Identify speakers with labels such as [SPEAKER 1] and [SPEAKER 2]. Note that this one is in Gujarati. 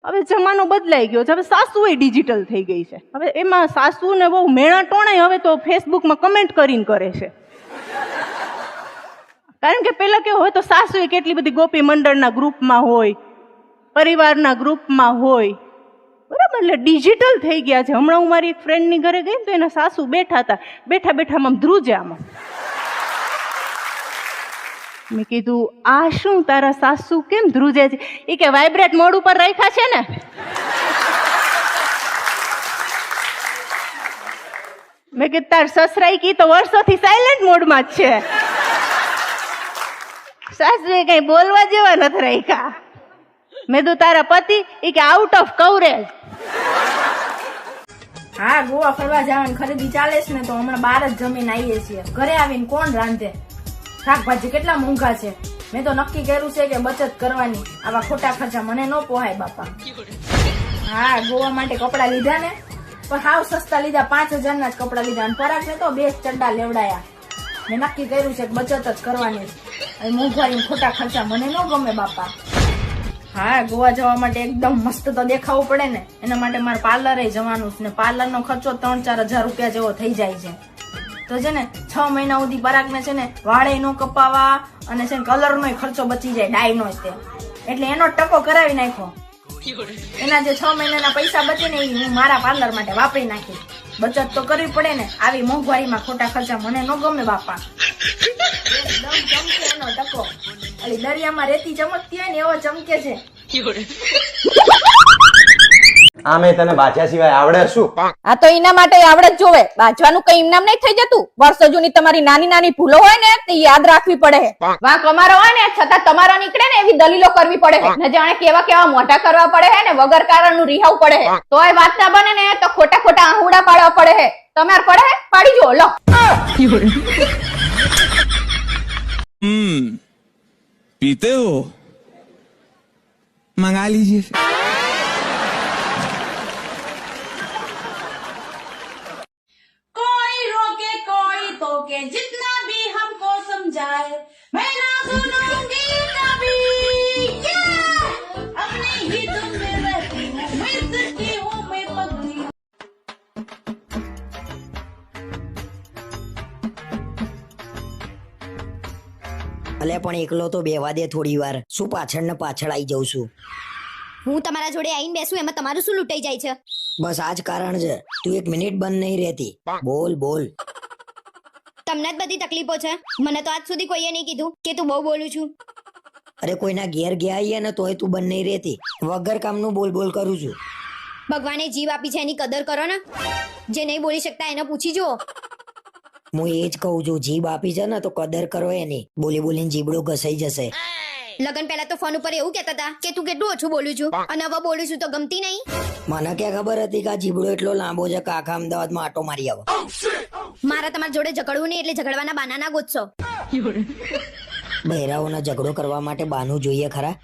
[SPEAKER 1] હવે જમાનો બદલાઈ ગયો છે, હવે સાસુ એ ડિજિટલ થઈ ગઈ છે. હવે એમાં સાસુ ને બહુ મેણા ટોણાય હવે તો ફેસબુકમાં કમેન્ટ કરીને કરે છે. કારણ કે પેલા કેવું હોય તો સાસુ એ કેટલી બધી ગોપી મંડળના ગ્રુપમાં હોય, પરિવારના ગ્રુપમાં હોય, બરાબર, એટલે ડિજિટલ થઈ ગયા છે. હમણાં હું મારી એક ફ્રેન્ડની ઘરે ગઈ તો એના સાસુ બેઠા હતા, બેઠા બેઠામાં ધ્રુજામાં. મેં કીધું આ શું તારા સાસુ કેમ ધ્રુજે છે? એ કે વાઇબ્રેટ મોડ ઉપર રાખ્યા છે ને. મેં કીધું તાર સસરાઈ કી તો વર્ષોથી સાયલેન્ટ મોડમાં જ છે. સાસુએ કઈ બોલવા જેવા નથી રાખ્યા. મેં કીધું તારા પતિ? એ કે આઉટ ઓફ કવરેજ.
[SPEAKER 2] હા, ગોવા ફરવા જવાની ખરીદી ચાલે છે ને તો હમણાં બહાર જ જમીને આવીએ છીએ. ઘરે આવીને કોણ રાંધે? શાકભાજી કેટલા મોંઘા છે. મેં તો નક્કી કર્યું છે કે બચત કરવાની. આવા ખોટા ખર્ચા મને ન પોહાય બાપા. હા, ગોવા માટે કપડા લીધા ને, પણ હાવ સસ્તા લીધા. 5000 ના જ કપડા લીધા. પરાગ ને તો 2 ચડ્ડા લેવડાયા. મેં નક્કી કર્યું છે કે બચત જ કરવાની છે. મોંઘવારી ખોટા ખર્ચા મને ન ગમે બાપા. હા, ગોવા જવા માટે એકદમ મસ્ત તો દેખાવું પડે ને, એના માટે મારે પાર્લરે જવાનું છે ને પાર્લર નો ખર્ચો 3-4 હજાર રૂપિયા જેવો થઈ જાય છે. તો છે ને 6 મહિના સુધી પરાગને છે ને વાળે નો કપાવા અને છે ને કલર નો ખર્ચો બચી જાય, ડાય નો તે. એટલે એનો ટકો કરાવી નાખ્યો. એના જે 6 મહિનાના પૈસા બચે ને એ હું મારા પાર્લર માટે વાપરી નાખી. બચત તો કરવી પડે ને, આવી મોંઘવારીમાં ખોટા ખર્ચા મને ન ગમે બાપા. એકદમ ચમકે એનો ટકો, એટલે દરિયામાં રેતી ચમકતી હોય ને એવો ચમકે છે.
[SPEAKER 3] આમે તને બાચા સિવાય આવડે શું?
[SPEAKER 4] આ તો એના માટે આવડે જ જોવે. બાજવાનું કઈ ઇનામ નહીં થઈ જતું. વર્ષો જૂની તમારી નાની નાની ભૂલો હોય ને તે યાદ રાખવી પડે. વાંક અમારો હોય ને છતાં તમારો નીકળે ને એવી દલીલો કરવી પડે ને, જાણે કેવા કેવા મોઢા કરવા પડે હે ને વગર કારણનું રિહાવું પડે હે. તોય વાત ના બને ને તો ખોટા ખોટા આહુડા પાડવા પડે હે. તમાર પડે હે? પાડી જો લો.
[SPEAKER 5] पीते हो? मंगा लीजिए.
[SPEAKER 2] कोई रोके कोई टोके जितना भी हमको समझाए मैं ना सुनूंगी कभी. अपने ही धुन में रहती हूँ मैं, जिसकी हूँ मैं पगली.
[SPEAKER 6] અલે પણ એકલો તો બેવા દે થોડી વાર. શું પાછળ ને પાછળ આવી જાઉં છું?
[SPEAKER 7] હું તમારા જોડે આવીને બેસું એમાં તમારું શું લૂંટાઈ જાય છે?
[SPEAKER 6] બસ આજ કારણ છે. તું 1 મિનિટ બંધ નહીં રહેતી. બોલ બોલ.
[SPEAKER 7] તમને જ બધી તકલીફો છે. મને તો આજ સુધી કોઈએ નહીં કીધું કે તું બહુ બોલું છું.
[SPEAKER 6] અરે કોઈના ઘેર ગયા આવીએ ને તોય તું બંધ નહીં રહેતી. વગર કામનું બોલ બોલ કરું છું.
[SPEAKER 7] ભગવાને જીવ આપી છે એની કદર કરો ને. જે નહીં બોલી શકતા એને પૂછી જુઓ.
[SPEAKER 6] હું એ જ કહું છું, જીભ આપી છે ને તો કદર કરો એની. બોલી બોલીને જીબડો ઘસાઈ જશે.
[SPEAKER 7] લગન પહેલા તો ફોન ઉપર એવું કહેતા હતા કે તું કેટલું ઓછું બોલું છું, અને હવે બોલું છું તો ગમતી નહીં.
[SPEAKER 6] મને ક્યાં ખબર હતી કે આ જીબડો એટલો લાંબો છે કે આખા અમદાવાદમાં આટો મારી આવે.
[SPEAKER 7] મારા તમારા જોડે ઝઘડવું નહીં એટલે ઝઘડવાના બાના ના ગોતશો.
[SPEAKER 6] બહેરાઓને ઝઘડો કરવા માટે બાનું જોઈએ ખરા?